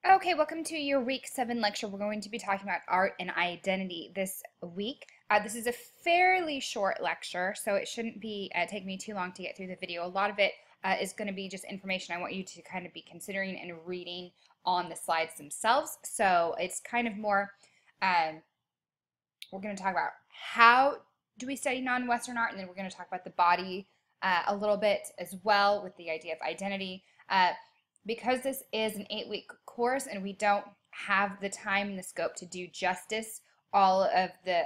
Okay, welcome to your week 7 lecture. We're going to be talking about art and identity this week. This is a fairly short lecture, so it shouldn't be take me too long to get through the video. A lot of it is going to be just information I want you to kind of be considering and reading on the slides themselves. So it's kind of more, we're going to talk about how do we study non-Western art, and then we're going to talk about the body a little bit as well with the idea of identity. Because this is an 8-week course and we don't have the time and the scope to do justice all of the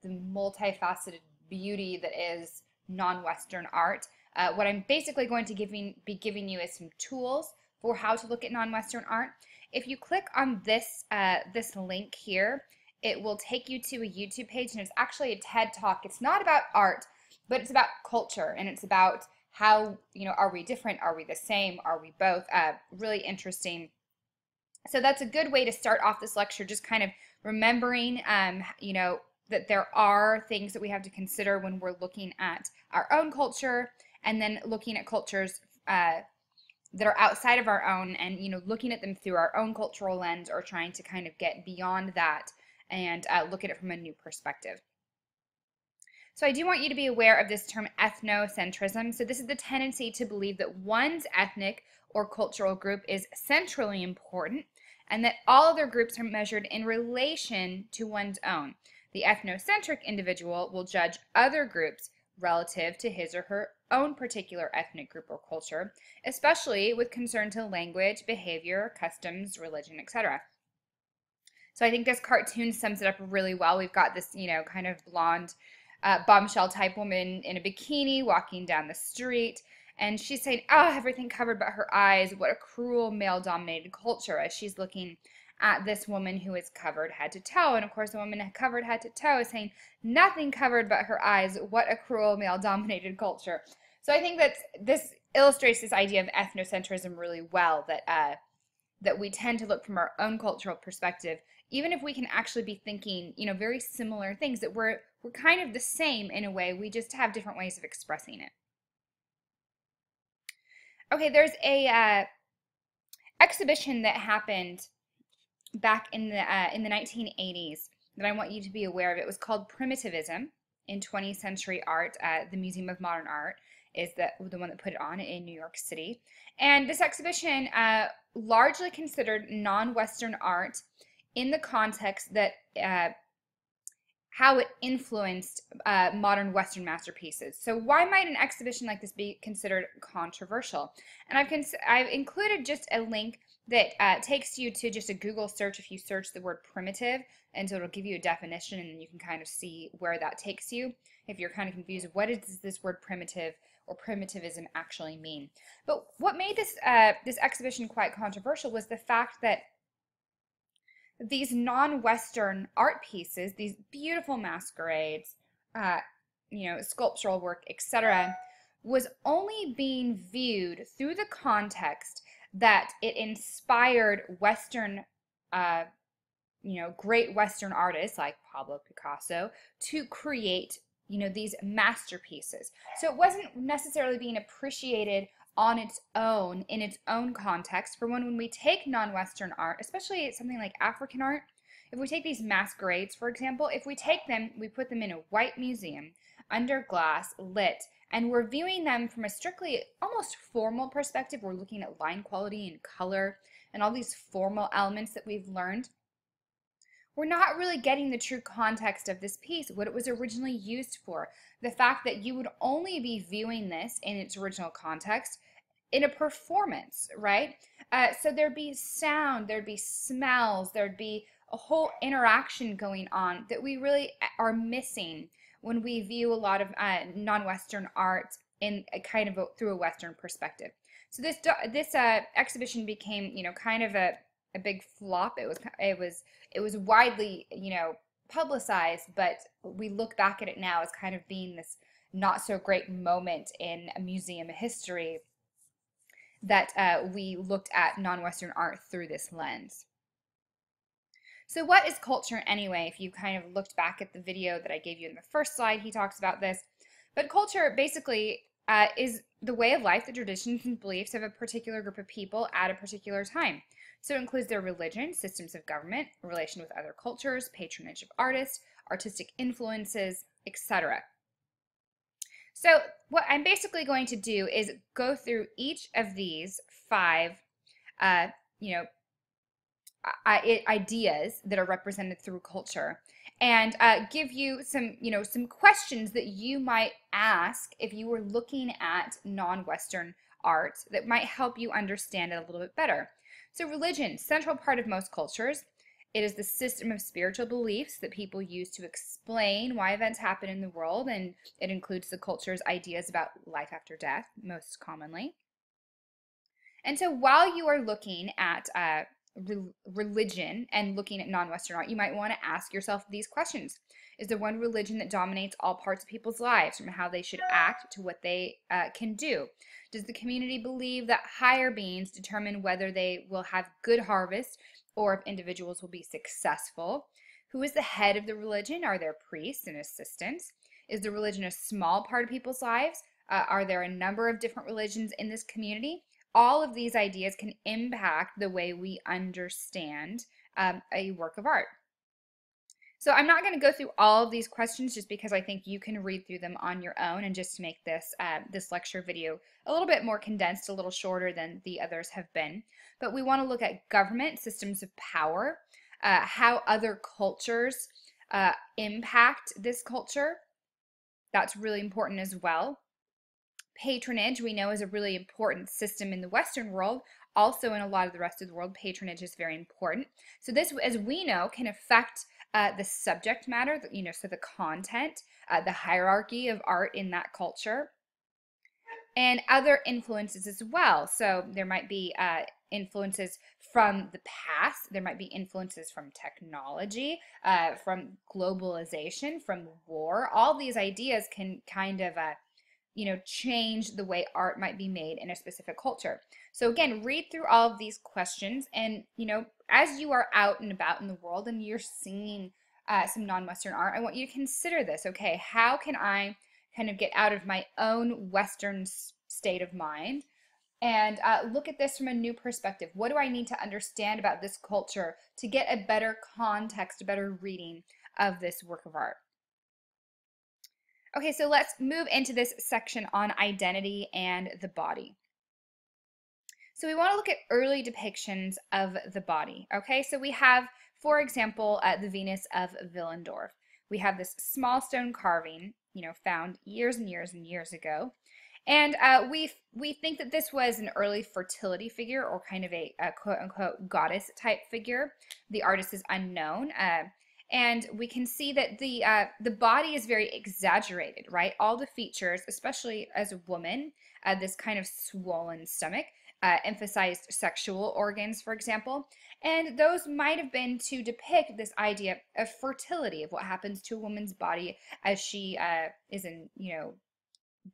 multifaceted beauty that is non-Western art, what I'm basically going to be giving you is some tools for how to look at non-Western art. If you click on this this link here, it will take you to a YouTube page, and it's actually a TED Talk. It's not about art, but it's about culture, and it's about how, are we different? Are we the same? Are we both? Really interesting. So that's a good way to start off this lecture, just kind of remembering, that there are things that we have to consider when we're looking at our own culture, and then looking at cultures that are outside of our own, and, looking at them through our own cultural lens, or trying to kind of get beyond that and look at it from a new perspective. So I do want you to be aware of this term ethnocentrism. So this is the tendency to believe that one's ethnic or cultural group is centrally important, and that all other groups are measured in relation to one's own. The ethnocentric individual will judge other groups relative to his or her own particular ethnic group or culture, especially with concern to language, behavior, customs, religion, etc. So I think this cartoon sums it up really well. We've got this, kind of blonde bombshell type woman in a bikini walking down the street, and she's saying, oh, everything covered but her eyes, what a cruel male dominated culture, as she's looking at this woman who is covered head to toe. And of course the woman covered head to toe is saying, nothing covered but her eyes, what a cruel male dominated culture. So I think that this illustrates this idea of ethnocentrism really well, that we tend to look from our own cultural perspective, even if we can actually be thinking, very similar things, that we're kind of the same in a way, we just have different ways of expressing it. Okay, there's a exhibition that happened back in the 1980s that I want you to be aware of. It was called Primitivism in 20th Century Art. The Museum of Modern Art is the one that put it on in New York City. And this exhibition largely considered non-Western art in the context that how it influenced modern Western masterpieces. So why might an exhibition like this be considered controversial? And I've included just a link that takes you to just a Google search if you search the word primitive, and so it'll give you a definition, and then you can kind of see where that takes you if you're kind of confused. What does this word primitive or primitivism actually mean? But what made this this exhibition quite controversial was the fact that these non-Western art pieces, these beautiful masquerades, sculptural work, etc., was only being viewed through the context that it inspired Western, great Western artists like Pablo Picasso to create, these masterpieces. So it wasn't necessarily being appreciated on its own, in its own context. For when we take non-Western art, especially something like African art, if we take these masquerades, for example, if we take them, we put them in a white museum, under glass, lit, and we're viewing them from a strictly almost formal perspective. We're looking at line quality and color and all these formal elements that we've learned. We're not really getting the true context of this piece, what it was originally used for. The fact that you would only be viewing this in its original context in a performance, right? So there'd be sound, there'd be smells, there'd be a whole interaction going on that we really are missing when we view a lot of non-Western art in a kind of through a Western perspective. So this exhibition became, kind of a big flop. It was widely, publicized, but we look back at it now as kind of being this not so great moment in a museum history, that we looked at non-Western art through this lens. So what is culture anyway? If you kind of looked back at the video that I gave you in the first slide, he talks about this. But culture basically is the way of life, the traditions and beliefs of a particular group of people at a particular time. So it includes their religion, systems of government, relation with other cultures, patronage of artists, artistic influences, etc. So what I'm basically going to do is go through each of these five, uh, you know, ideas that are represented through culture, and give you some, some questions that you might ask if you were looking at non-Western art that might help you understand it a little bit better. So religion, central part of most cultures. It is the system of spiritual beliefs that people use to explain why events happen in the world, and it includes the culture's ideas about life after death, most commonly. And so while you are looking at religion and looking at non-Western art, you might want to ask yourself these questions. Is there one religion that dominates all parts of people's lives, from how they should act to what they can do? Does the community believe that higher beings determine whether they will have good harvest or if individuals will be successful? Who is the head of the religion? Are there priests and assistants? Is the religion a small part of people's lives? Are there a number of different religions in this community? All of these ideas can impact the way we understand a work of art. So I'm not going to go through all of these questions just because I think you can read through them on your own, and just to make this this lecture video a little bit more condensed, a little shorter than the others have been. But we want to look at government, systems of power, how other cultures impact this culture. That's really important as well. Patronage, we know, is a really important system in the Western world. Also in a lot of the rest of the world, patronage is very important. So this, as we know, can affect the subject matter, so the content, the hierarchy of art in that culture, and other influences as well. So there might be influences from the past. There might be influences from technology, from globalization, from war. All these ideas can kind of change the way art might be made in a specific culture. So again, read through all of these questions, and as you are out and about in the world and you're seeing some non-Western art, I want you to consider this. Okay, how can I kind of get out of my own Western state of mind and look at this from a new perspective? What do I need to understand about this culture to get a better context, a better reading of this work of art? Okay, so let's move into this section on identity and the body. So we want to look at early depictions of the body. Okay, so we have, for example, the Venus of Willendorf. We have this small stone carving, found years and years and years ago. And we think that this was an early fertility figure, or kind of a quote-unquote goddess type figure. The artist is unknown. And we can see that the body is very exaggerated, right? All the features, especially as a woman, this kind of swollen stomach, emphasized sexual organs, for example. And those might have been to depict this idea of fertility, of what happens to a woman's body as she is in,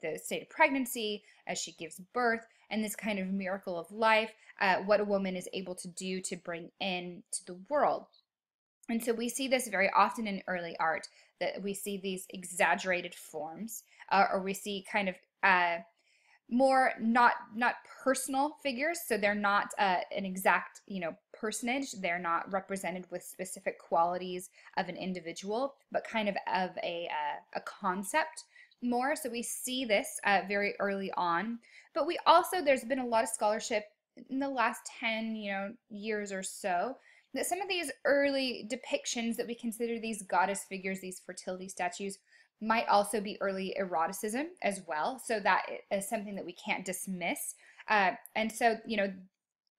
the state of pregnancy, as she gives birth, and this kind of miracle of life, what a woman is able to do to bring into the world. And so we see this very often in early art, that we see these exaggerated forms, or we see kind of more not personal figures. So they're not an exact personage. They're not represented with specific qualities of an individual, but kind of a concept more. So we see this very early on. But we also, there's been a lot of scholarship in the last 10 years or so, that some of these early depictions that we consider these goddess figures, these fertility statues, might also be early eroticism as well. So that is something that we can't dismiss. And so,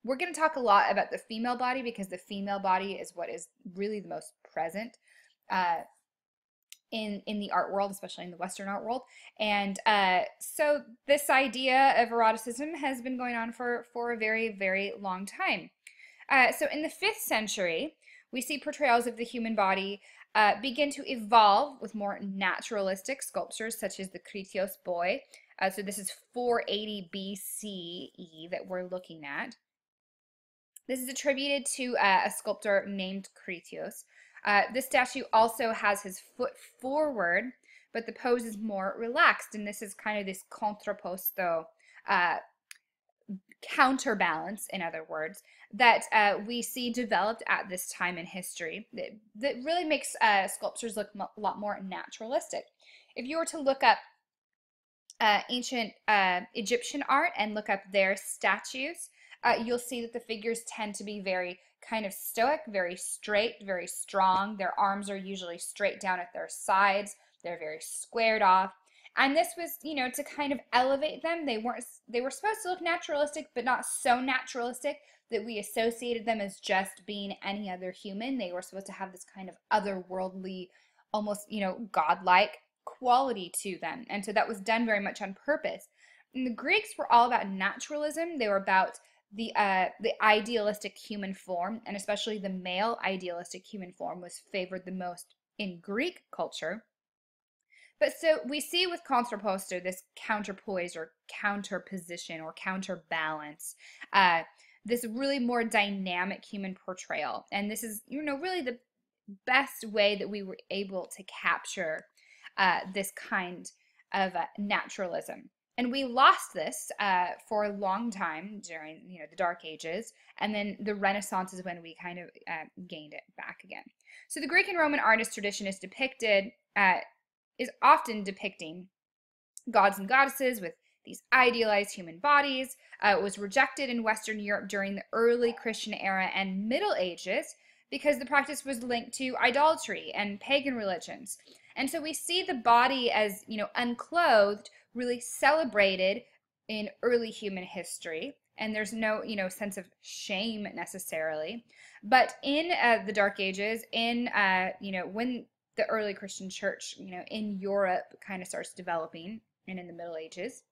we're going to talk a lot about the female body, because the female body is what is really the most present in the art world, especially in the Western art world. And so this idea of eroticism has been going on for a very, very long time. So in the 5th century, we see portrayals of the human body begin to evolve with more naturalistic sculptures, such as the Critios boy. So this is 480 BCE that we're looking at. This is attributed to a sculptor named Critios. This statue also has his foot forward, but the pose is more relaxed, and this is kind of this contrapposto counterbalance, in other words, that we see developed at this time in history that really makes sculptures look a lot more naturalistic. If you were to look up ancient Egyptian art and look up their statues, you'll see that the figures tend to be very kind of stoic, very straight, very strong. Their arms are usually straight down at their sides. They're very squared off. And this was, to kind of elevate them. They were supposed to look naturalistic, but not so naturalistic that we associated them as just being any other human. They were supposed to have this kind of otherworldly, almost, godlike quality to them. And so that was done very much on purpose. And the Greeks were all about naturalism. They were about the idealistic human form, and especially the male idealistic human form was favored the most in Greek culture. But so we see with contrapposto this counterpoise or counterposition or counterbalance, this really more dynamic human portrayal. And this is, really the best way that we were able to capture this kind of naturalism. And we lost this for a long time during, the Dark Ages, and then the Renaissance is when we kind of gained it back again. So the Greek and Roman artist tradition is often depicting gods and goddesses with these idealized human bodies. It was rejected in Western Europe during the early Christian era and Middle Ages because the practice was linked to idolatry and pagan religions. And so we see the body as, unclothed, really celebrated in early human history. And there's no, sense of shame necessarily. But in the Dark Ages, when the early Christian church, in Europe kind of starts developing, and in the Middle Ages,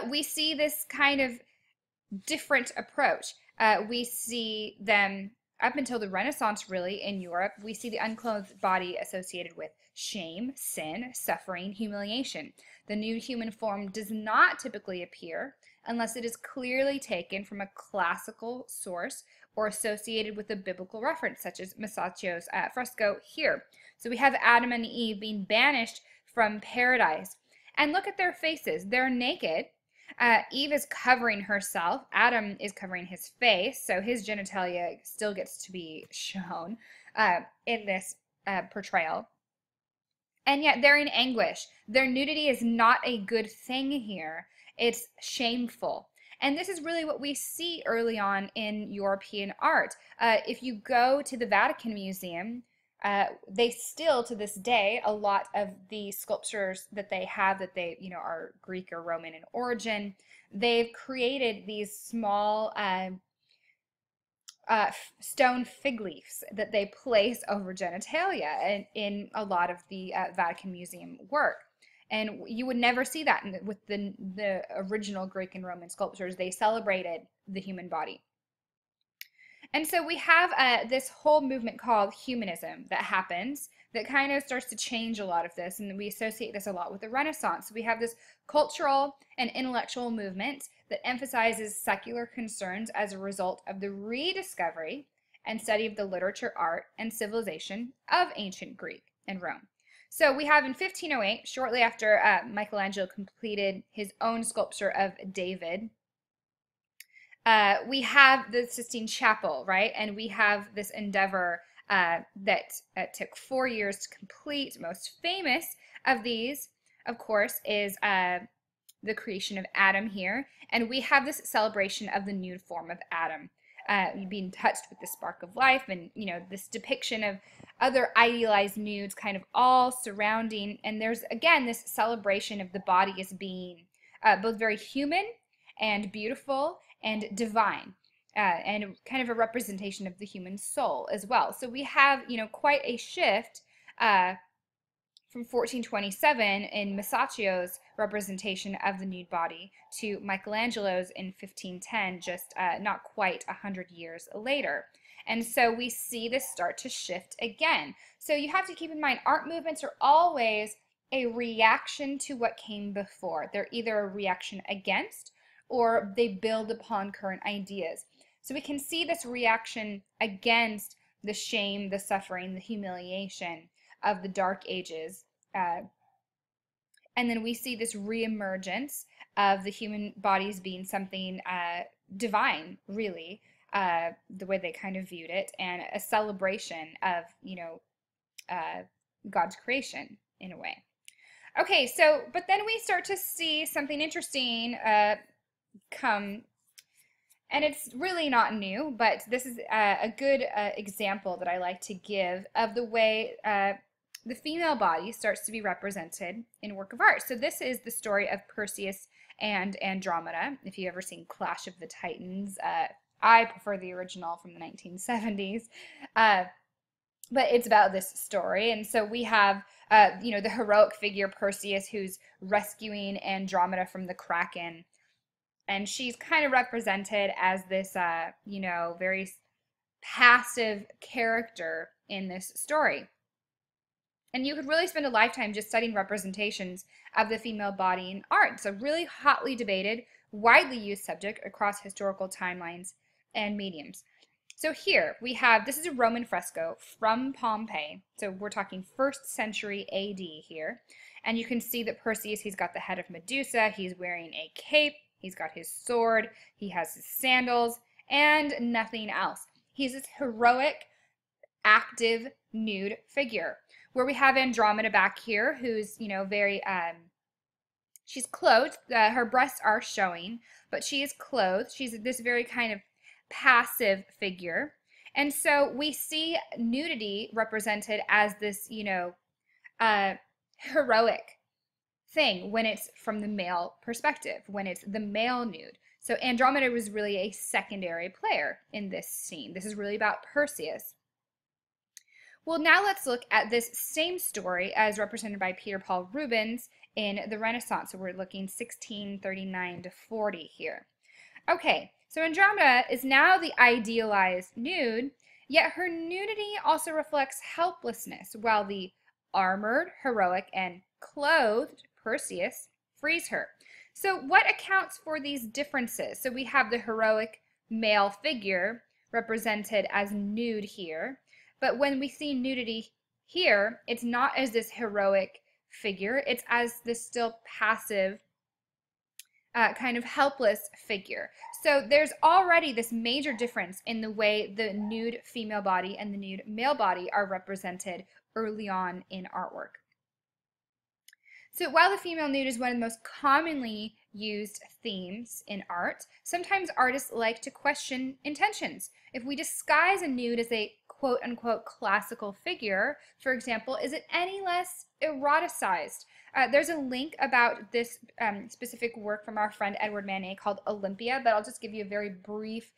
we see this kind of different approach. We see them up until the Renaissance, really, in Europe, we see the unclothed body associated with shame, sin, suffering, humiliation. The nude human form does not typically appear unless it is clearly taken from a classical source or associated with a biblical reference, such as Masaccio's fresco here. So we have Adam and Eve being banished from paradise. And look at their faces. They're naked. Eve is covering herself. Adam is covering his face, so his genitalia still gets to be shown in this portrayal. And yet they're in anguish. Their nudity is not a good thing here. It's shameful. And this is really what we see early on in European art. If you go to the Vatican Museum, they still, to this day, a lot of the sculptures that they have that they, are Greek or Roman in origin, they've created these small stone fig leaves that they place over genitalia in a lot of the Vatican Museum work. And you would never see that with the original Greek and Roman sculptures. They celebrated the human body. And so we have this whole movement called humanism that happens that kind of starts to change a lot of this, and we associate this a lot with the Renaissance. So we have this cultural and intellectual movement that emphasizes secular concerns as a result of the rediscovery and study of the literature, art, and civilization of ancient Greek and Rome. So we have in 1508, shortly after Michelangelo completed his own sculpture of David, we have the Sistine Chapel, right? And we have this endeavor that took 4 years to complete. Most famous of these, of course, is the creation of Adam here. And we have this celebration of the nude form of Adam being touched with the spark of life, and, this depiction of other idealized nudes kind of all surrounding. And there's, again, this celebration of the body as being both very human and beautiful and divine, and kind of a representation of the human soul as well. So we have, quite a shift from 1427 in Masaccio's representation of the nude body to Michelangelo's in 1510, just not quite 100 years later. And so we see this start to shift again. So you have to keep in mind, art movements are always a reaction to what came before. They're either a reaction against, or they build upon current ideas. So we can see this reaction against the shame, the suffering, the humiliation of the Dark Ages. And then we see this reemergence of the human bodies being something divine, really, the way they kind of viewed it, and a celebration of, uh, God's creation in a way. Okay, so, but then we start to see something interesting come, and it's really not new, but this is a good example that I like to give of the way the female body starts to be represented in work of art. So this is the story of Perseus and Andromeda. If you've ever seen Clash of the Titans, I prefer the original from the 1970s. But it's about this story. And so we have, the heroic figure Perseus who's rescuing Andromeda from the Kraken. And she's kind of represented as this, very passive character in this story. And you could really spend a lifetime just studying representations of the female body in art. It's a really hotly debated, widely used subject across historical timelines and mediums. So here we have, this is a Roman fresco from Pompeii. So we're talking 1st century AD here. And you can see that Perseus, he's got the head of Medusa, he's wearing a cape, he's got his sword, he has his sandals, and nothing else. He's this heroic, active, nude figure. Where we have Andromeda back here, who's, very, she's clothed, her breasts are showing, but she is clothed. She's this very kind of passive figure. And so we see nudity represented as this, heroic thing when it's from the male perspective, when it's the male nude. So Andromeda was really a secondary player in this scene. This is really about Perseus. Well, now let's look at this same story as represented by Peter Paul Rubens in the Renaissance. So we're looking 1639 to 40 here. Okay, so Andromeda is now the idealized nude, yet her nudity also reflects helplessness, while the armored, heroic, and clothed Perseus frees her. So what accounts for these differences? So we have the heroic male figure represented as nude here. But when we see nudity here, it's not as this heroic figure, it's as this still passive, kind of helpless figure. So there's already this major difference in the way the nude female body and the nude male body are represented early on in artwork. So while the female nude is one of the most commonly used themes in art, sometimes artists like to question intentions. If we disguise a nude as a quote-unquote classical figure, for example, is it any less eroticized? There's a link about this specific work from our friend Edward Manet called Olympia, but I'll just give you a very brief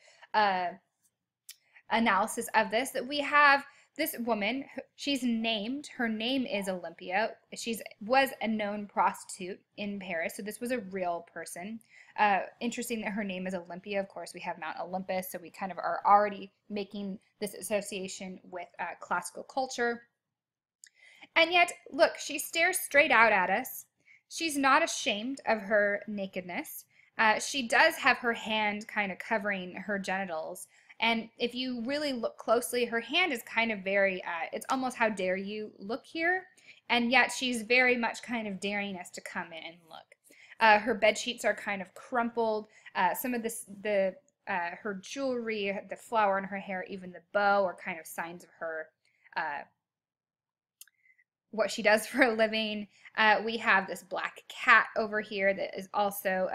analysis of this. That we have this woman, she's named, her name is Olympia. She was a known prostitute in Paris, so this was a real person. Interesting that her name is Olympia. Of course, we have Mount Olympus, so we kind of are already making this association with classical culture. And yet, look, she stares straight out at us. She's not ashamed of her nakedness. She does have her hand kind of covering her genitals. And if you really look closely, her hand is kind of very, it's almost how dare you look here. And yet she's very much kind of daring us to come in and look. Her bed sheets are kind of crumpled. Some of her jewelry, the flower in her hair, even the bow are kind of signs of her, what she does for a living. We have this black cat over here that is also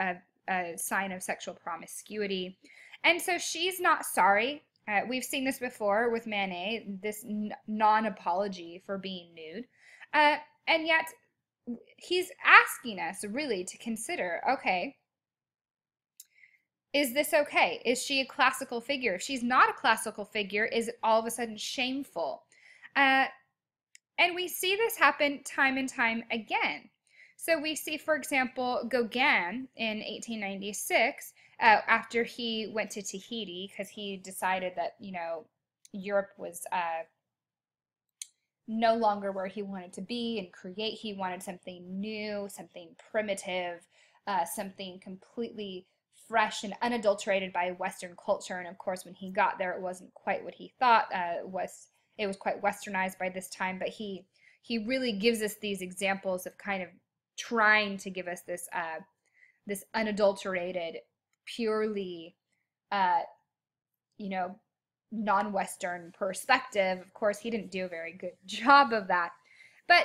a sign of sexual promiscuity. And so she's not sorry. We've seen this before with Manet, this non-apology for being nude. And yet he's asking us really to consider, okay, is this okay? Is she a classical figure? If she's not a classical figure, is it all of a sudden shameful? And we see this happen time and time again. So we see, for example, Gauguin in 1896, after he went to Tahiti, because he decided that, Europe was no longer where he wanted to be and create. He wanted something new, something primitive, something completely fresh and unadulterated by Western culture. And of course, when he got there, it wasn't quite what he thought. It was quite westernized by this time, but he really gives us these examples of kind of trying to give us this this unadulterated, purely, uh, you know, non-Western perspective. Of course, he didn't do a very good job of that. But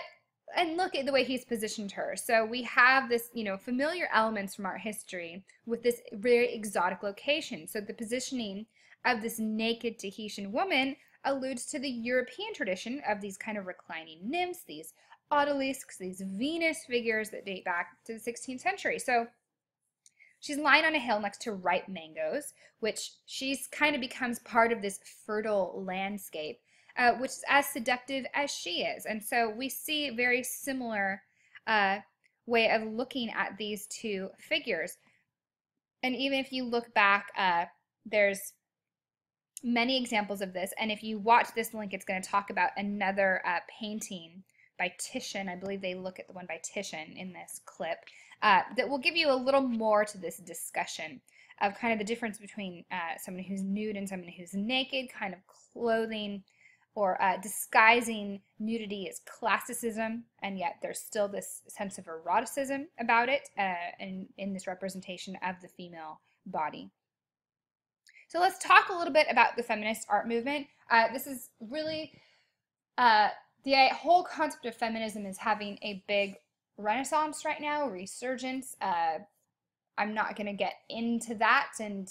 and look at the way he's positioned her. So we have this, familiar elements from our history with this very exotic location. So the positioning of this naked Tahitian woman alludes to the European tradition of these kind of reclining nymphs, these odalisques, these Venus figures that date back to the 16th century. So she's lying on a hill next to ripe mangoes, which she's kind of becomes part of this fertile landscape, which is as seductive as she is. And so we see a very similar way of looking at these two figures. And even if you look back, there's many examples of this. And if you watch this link, it's going to talk about another painting by Titian. I believe they look at the one by Titian in this clip. That will give you a little more to this discussion of kind of the difference between someone who's nude and someone who's naked, kind of clothing or disguising nudity as classicism, and yet there's still this sense of eroticism about it in this representation of the female body. So let's talk a little bit about the feminist art movement. This is really, the whole concept of feminism is having a big renaissance right now, resurgence. I'm not going to get into that, and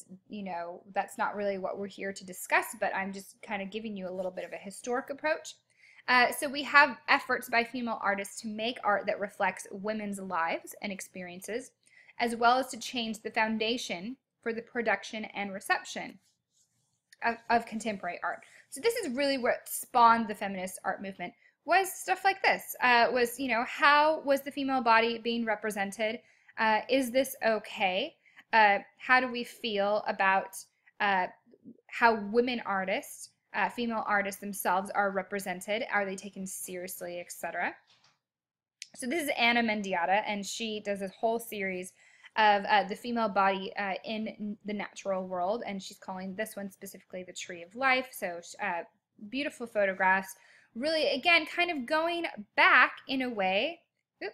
that's not really what we're here to discuss, but I'm just kind of giving you a little bit of a historic approach. So we have efforts by female artists to make art that reflects women's lives and experiences, as well as to change the foundation for the production and reception of contemporary art. So this is really what spawned the feminist art movement, was stuff like this. How was the female body being represented? Is this okay? How do we feel about how women artists, female artists themselves are represented? Are they taken seriously, etc.? So this is Ana Mendieta, and she does this whole series of the female body in the natural world, and she's calling this one specifically the Tree of Life. So beautiful photographs, really, again, kind of going back in a way, to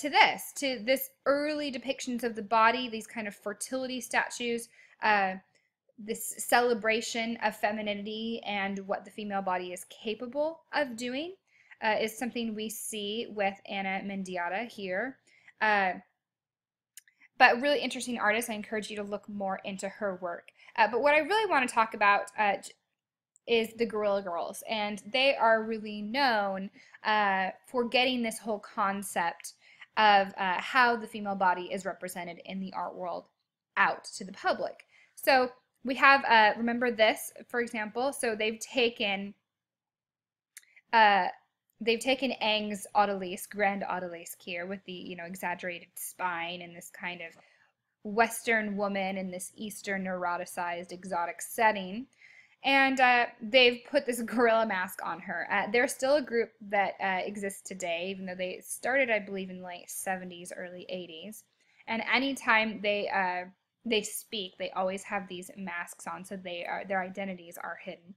this early depictions of the body, these kind of fertility statues, this celebration of femininity and what the female body is capable of doing. Is something we see with Ana Mendieta here. But really interesting artist. I encourage you to look more into her work. But what I really want to talk about is the Guerrilla Girls. And they are really known for getting this whole concept of how the female body is represented in the art world out to the public. So we have, remember this, for example. So they've taken Ingres' odalisque, grand odalisque here with the, exaggerated spine and this kind of Western woman in this Eastern eroticized exotic setting. And they've put this gorilla mask on her. They're still a group that exists today, even though they started, I believe, in the late 70s, early 80s. And anytime they speak, they always have these masks on, so their identities are hidden.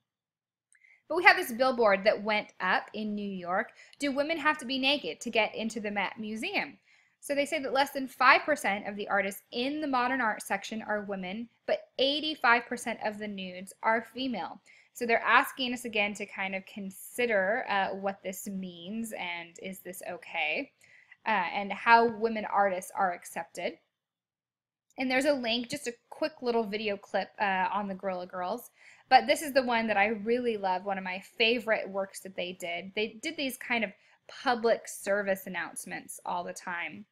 But we have this billboard that went up in New York. Do women have to be naked to get into the Met Museum? So they say that less than 5% of the artists in the modern art section are women, but 85% of the nudes are female. So they're asking us again to kind of consider what this means, and is this okay, and how women artists are accepted. And there's a link, just a quick little video clip on the Guerrilla Girls. But this is the one that I really love, one of my favorite works that they did. They did these kind of public service announcements all the time.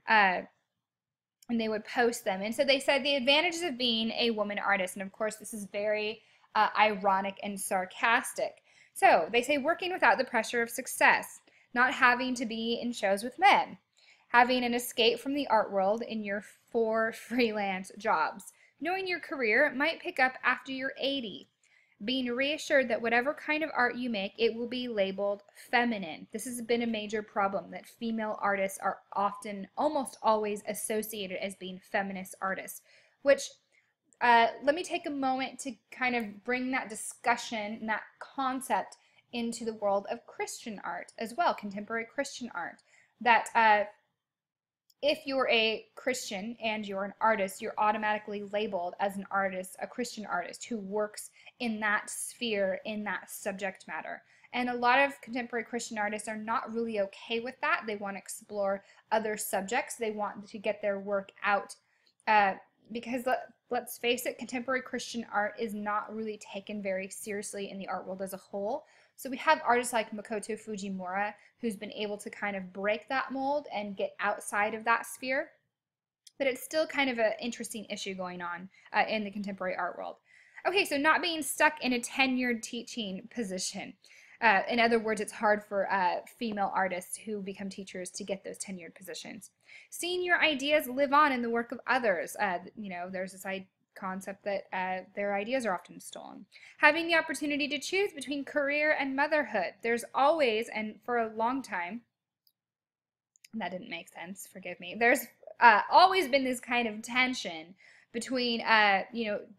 And they would post them. And so they said the advantages of being a woman artist. And of course, this is very ironic and sarcastic. So they say working without the pressure of success, not having to be in shows with men, having an escape from the art world in your 4 freelance jobs, knowing your career might pick up after you're 80, being reassured that whatever kind of art you make, it will be labeled feminine. This has been a major problem, that female artists are often, almost always, associated as being feminist artists, which let me take a moment to kind of bring that discussion and that concept into the world of Christian art as well, contemporary Christian art. That if you're a Christian and you're an artist, you're automatically labeled as an artist, a Christian artist who works in that sphere, in that subject matter. And a lot of contemporary Christian artists are not really okay with that. They want to explore other subjects. They want to get their work out uh, because let's face it, contemporary Christian art is not really taken very seriously in the art world as a whole. So we have artists like Makoto Fujimura who's been able to kind of break that mold and get outside of that sphere. But it's still kind of an interesting issue going on in the contemporary art world. Okay, so not being stuck in a tenured teaching position. In other words, it's hard for female artists who become teachers to get those tenured positions. Seeing your ideas live on in the work of others. There's this concept that their ideas are often stolen. Having the opportunity to choose between career and motherhood. There's always, and for a long time, that didn't make sense, forgive me. There's always been this kind of tension between,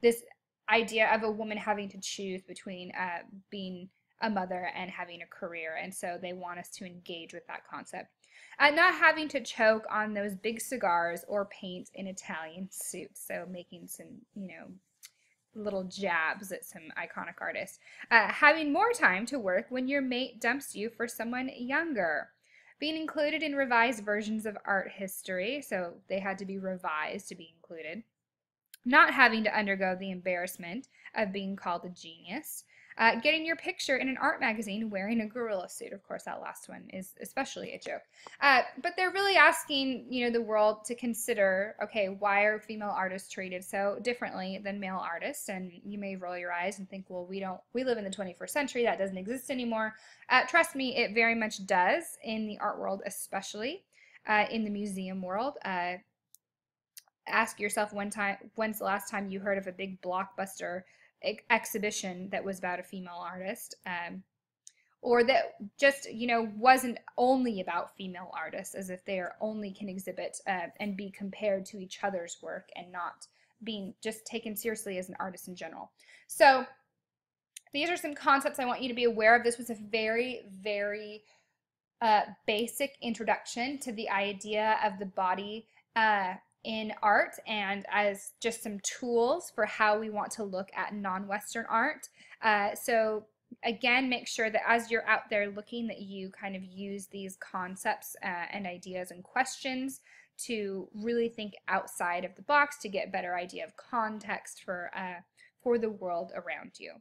this idea of a woman having to choose between being a mother and having a career. And so they want us to engage with that concept. Not having to choke on those big cigars or paint in Italian suits. So making some, little jabs at some iconic artists. Having more time to work when your mate dumps you for someone younger. Being included in revised versions of art history, so they had to be revised to be included. Not having to undergo the embarrassment of being called a genius. Getting your picture in an art magazine wearing a gorilla suit. Of course, that last one is especially a joke. But they're really asking, the world to consider, okay, why are female artists treated so differently than male artists? And you may roll your eyes and think, well, we live in the 21st century. That doesn't exist anymore. Trust me, it very much does in the art world, especially in the museum world. Ask yourself when's the last time you heard of a big blockbuster exhibition that was about a female artist, or that just wasn't only about female artists, as if they only can exhibit and be compared to each other's work and not being just taken seriously as an artist in general. So these are some concepts I want you to be aware of. This was a very, very basic introduction to the idea of the body in art, and as just some tools for how we want to look at non-Western art. So again, make sure that as you're out there looking, that you kind of use these concepts and ideas and questions to really think outside of the box to get a better idea of context for the world around you.